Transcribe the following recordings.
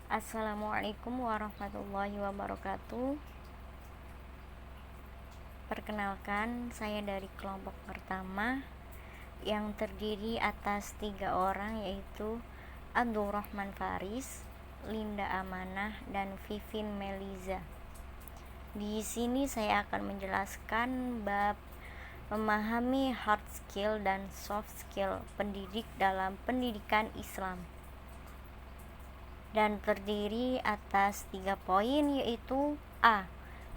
Assalamualaikum warahmatullahi wabarakatuh. Perkenalkan, saya dari kelompok pertama yang terdiri atas 3 orang, yaitu Abdurrahman Faris, Linda Amanah, dan Vivin Meliza. Di sini saya akan menjelaskan bab memahami hard skill dan soft skill pendidik dalam pendidikan Islam, dan terdiri atas 3 poin, yaitu A.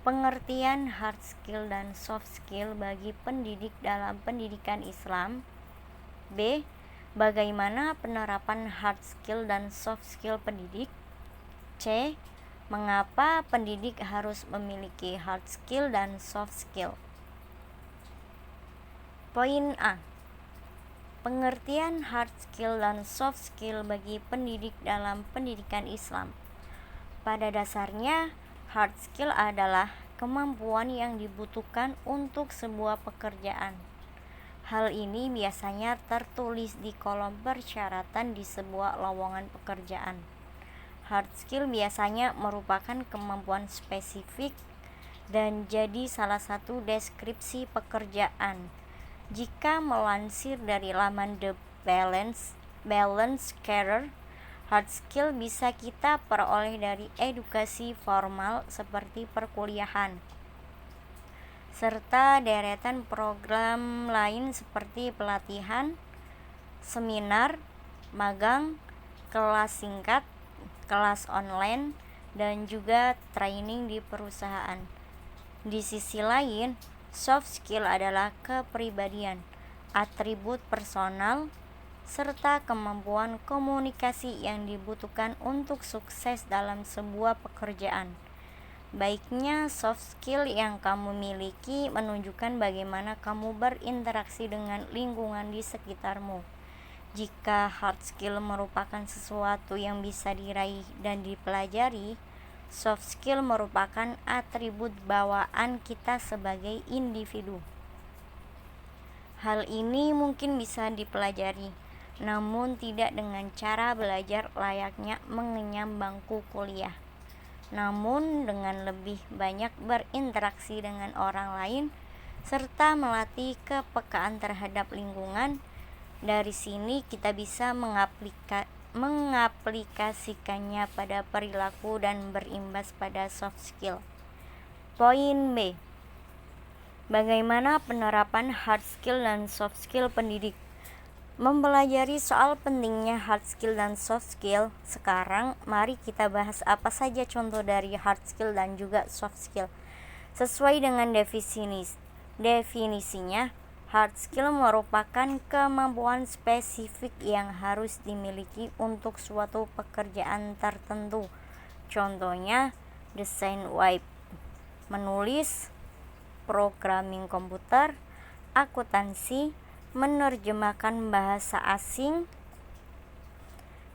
Pengertian hard skill dan soft skill bagi pendidik dalam pendidikan Islam. B. Bagaimana penerapan hard skill dan soft skill pendidik. C. Mengapa pendidik harus memiliki hard skill dan soft skill. Poin A. Pengertian hard skill dan soft skill bagi pendidik dalam pendidikan Islam. Pada dasarnya, hard skill adalah kemampuan yang dibutuhkan untuk sebuah pekerjaan. Hal ini biasanya tertulis di kolom persyaratan di sebuah lowongan pekerjaan. Hard skill biasanya merupakan kemampuan spesifik dan jadi salah satu deskripsi pekerjaan. Jika melansir dari laman The Balance Career, hard skill bisa kita peroleh dari edukasi formal seperti perkuliahan, serta deretan program lain seperti pelatihan, seminar, magang, kelas singkat, kelas online, dan juga training di perusahaan. Di sisi lain, soft skill adalah kepribadian, atribut personal, serta kemampuan komunikasi yang dibutuhkan untuk sukses dalam sebuah pekerjaan. Baiknya soft skill yang kamu miliki menunjukkan bagaimana kamu berinteraksi dengan lingkungan di sekitarmu. Jika hard skill merupakan sesuatu yang bisa diraih dan dipelajari, soft skill merupakan atribut bawaan kita sebagai individu. Hal ini mungkin bisa dipelajari, namun tidak dengan cara belajar layaknya mengenyam bangku kuliah, namun dengan lebih banyak berinteraksi dengan orang lain serta melatih kepekaan terhadap lingkungan. Dari sini kita bisa mengaplikasikannya pada perilaku dan berimbas pada soft skill. Poin B. Bagaimana penerapan hard skill dan soft skill pendidik. Mempelajari soal pentingnya hard skill dan soft skill, sekarang mari kita bahas apa saja contoh dari hard skill dan juga soft skill. Sesuai dengan definisinya, hard skill merupakan kemampuan spesifik yang harus dimiliki untuk suatu pekerjaan tertentu. Contohnya, desain web, menulis, programming komputer, akuntansi, menerjemahkan bahasa asing,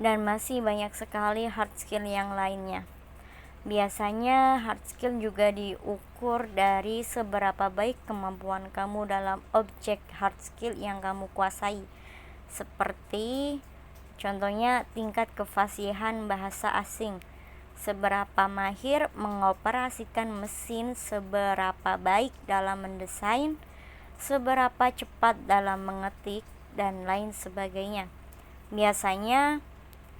dan masih banyak sekali hard skill yang lainnya. Biasanya hard skill juga diukur dari seberapa baik kemampuan kamu dalam objek hard skill yang kamu kuasai, seperti contohnya tingkat kefasihan bahasa asing, seberapa mahir mengoperasikan mesin, seberapa baik dalam mendesain, seberapa cepat dalam mengetik, dan lain sebagainya. Biasanya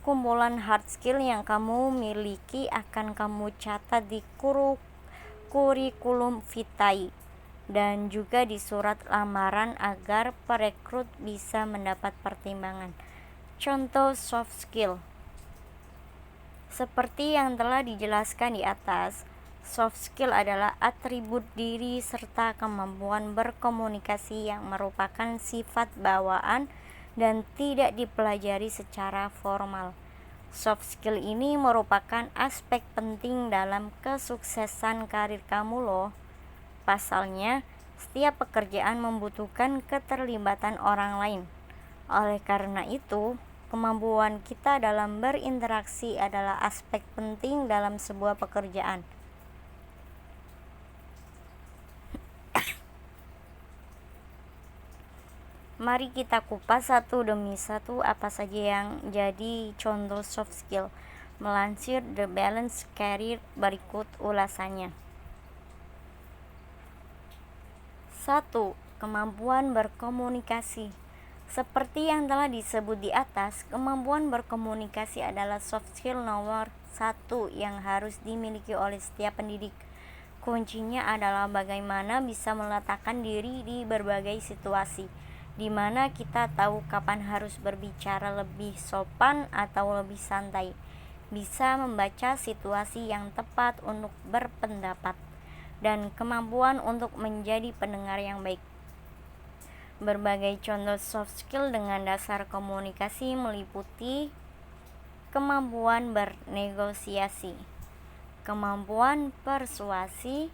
kumpulan hard skill yang kamu miliki akan kamu catat di kurikulum vitae dan juga di surat lamaran agar perekrut bisa mendapat pertimbangan. Contoh soft skill seperti yang telah dijelaskan di atas, soft skill adalah atribut diri serta kemampuan berkomunikasi yang merupakan sifat bawaan dan tidak dipelajari secara formal. Soft skill ini merupakan aspek penting dalam kesuksesan karir kamu loh. Pasalnya, setiap pekerjaan membutuhkan keterlibatan orang lain. Oleh karena itu, kemampuan kita dalam berinteraksi adalah aspek penting dalam sebuah pekerjaan. Mari kita kupas satu demi satu apa saja yang jadi contoh soft skill. Melansir The Balanced Career, berikut ulasannya. 1. Kemampuan berkomunikasi. Seperti yang telah disebut di atas, kemampuan berkomunikasi adalah soft skill nomor 1 yang harus dimiliki oleh setiap pendidik. Kuncinya adalah bagaimana bisa meletakkan diri di berbagai situasi, di mana kita tahu kapan harus berbicara lebih sopan atau lebih santai, bisa membaca situasi yang tepat untuk berpendapat, dan kemampuan untuk menjadi pendengar yang baik. Berbagai contoh soft skill dengan dasar komunikasi meliputi kemampuan bernegosiasi, kemampuan persuasi,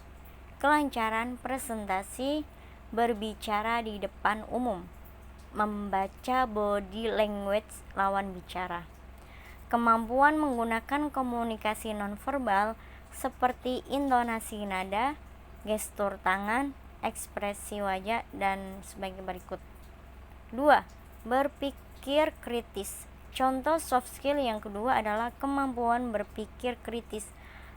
kelancaran presentasi, berbicara di depan umum, membaca body language lawan bicara, kemampuan menggunakan komunikasi nonverbal seperti intonasi nada, gestur tangan, ekspresi wajah, dan sebagai berikut. 2. Berpikir kritis. Contoh soft skill yang kedua adalah kemampuan berpikir kritis.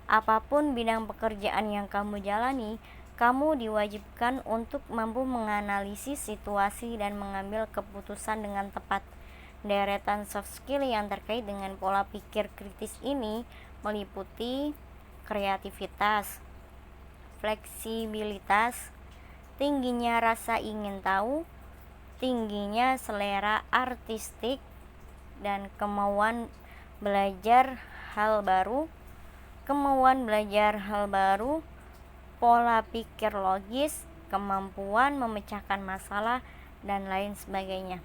Apapun bidang pekerjaan yang kamu jalani, kamu diwajibkan untuk mampu menganalisis situasi dan mengambil keputusan dengan tepat. Deretan soft skill yang terkait dengan pola pikir kritis ini meliputi kreativitas, fleksibilitas, tingginya rasa ingin tahu, tingginya selera artistik, dan kemauan belajar hal baru, pola pikir logis, kemampuan memecahkan masalah, dan lain sebagainya.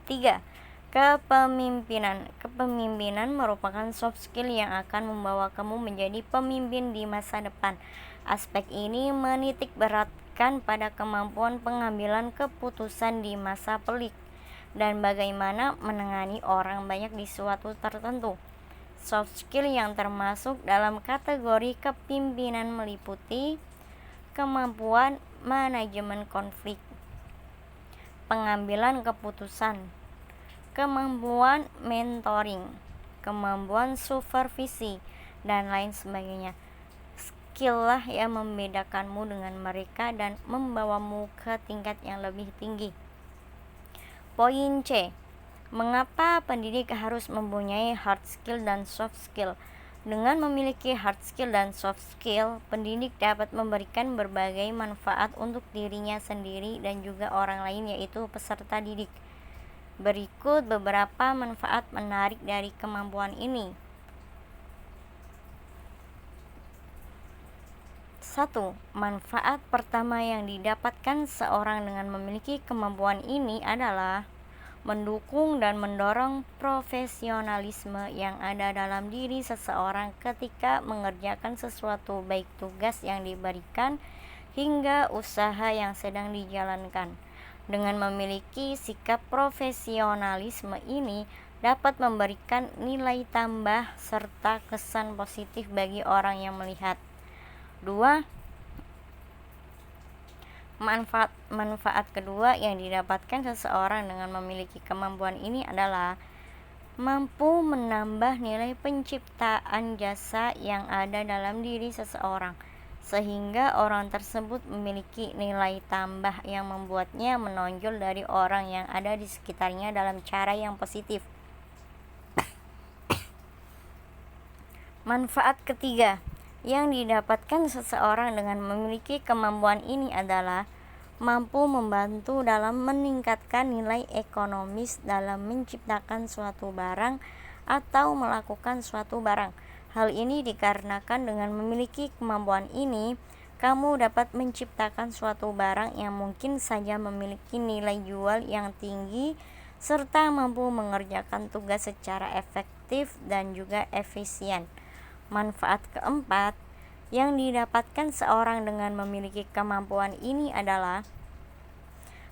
3. Kepemimpinan. Kepemimpinan merupakan soft skill yang akan membawa kamu menjadi pemimpin di masa depan. Aspek ini menitik beratkan pada kemampuan pengambilan keputusan di masa pelik dan bagaimana menangani orang banyak di suatu tertentu. Soft skill yang termasuk dalam kategori kepemimpinan meliputi kemampuan manajemen konflik, pengambilan keputusan, kemampuan mentoring, kemampuan supervisi, dan lain sebagainya. Skill lah yang membedakanmu dengan mereka dan membawamu ke tingkat yang lebih tinggi. Poin C. Mengapa pendidik harus mempunyai hard skill dan soft skill? Dengan memiliki hard skill dan soft skill, pendidik dapat memberikan berbagai manfaat untuk dirinya sendiri dan juga orang lain, yaitu peserta didik. Berikut beberapa manfaat menarik dari kemampuan ini. 1. Manfaat pertama yang didapatkan seorang dengan memiliki kemampuan ini adalah mendukung dan mendorong profesionalisme yang ada dalam diri seseorang ketika mengerjakan sesuatu, baik tugas yang diberikan hingga usaha yang sedang dijalankan. Dengan memiliki sikap profesionalisme ini dapat memberikan nilai tambah serta kesan positif bagi orang yang melihat. 2. Manfaat kedua yang didapatkan seseorang dengan memiliki kemampuan ini adalah mampu menambah nilai penciptaan jasa yang ada dalam diri seseorang, sehingga orang tersebut memiliki nilai tambah yang membuatnya menonjol dari orang yang ada di sekitarnya dalam cara yang positif. Manfaat ketiga yang didapatkan seseorang dengan memiliki kemampuan ini adalah mampu membantu dalam meningkatkan nilai ekonomis dalam menciptakan suatu barang atau melakukan suatu barang. Hal ini dikarenakan dengan memiliki kemampuan ini, kamu dapat menciptakan suatu barang yang mungkin saja memiliki nilai jual yang tinggi serta mampu mengerjakan tugas secara efektif dan juga efisien. Manfaat keempat yang didapatkan seorang dengan memiliki kemampuan ini adalah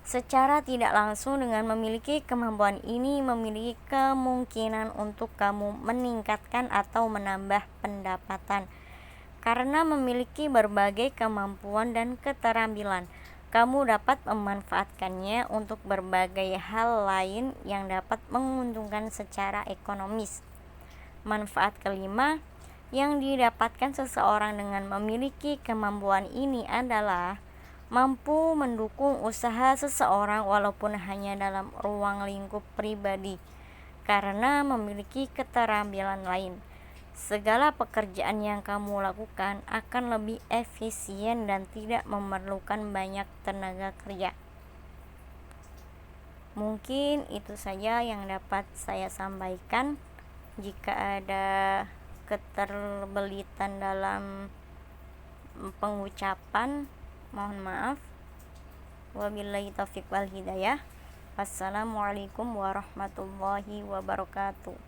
secara tidak langsung dengan memiliki kemampuan ini memiliki kemungkinan untuk kamu meningkatkan atau menambah pendapatan. Karena memiliki berbagai kemampuan dan keterampilan, kamu dapat memanfaatkannya untuk berbagai hal lain yang dapat menguntungkan secara ekonomis. Manfaat kelima yang didapatkan seseorang dengan memiliki kemampuan ini adalah mampu mendukung usaha seseorang walaupun hanya dalam ruang lingkup pribadi, karena memiliki keterampilan lain. Segala pekerjaan yang kamu lakukan akan lebih efisien dan tidak memerlukan banyak tenaga kerja. Mungkin itu saja yang dapat saya sampaikan. Jika ada keterbelitan dalam pengucapan, mohon maaf. Wabillahi taufiq wal hidayah. Wassalamualaikum warahmatullahi wabarakatuh.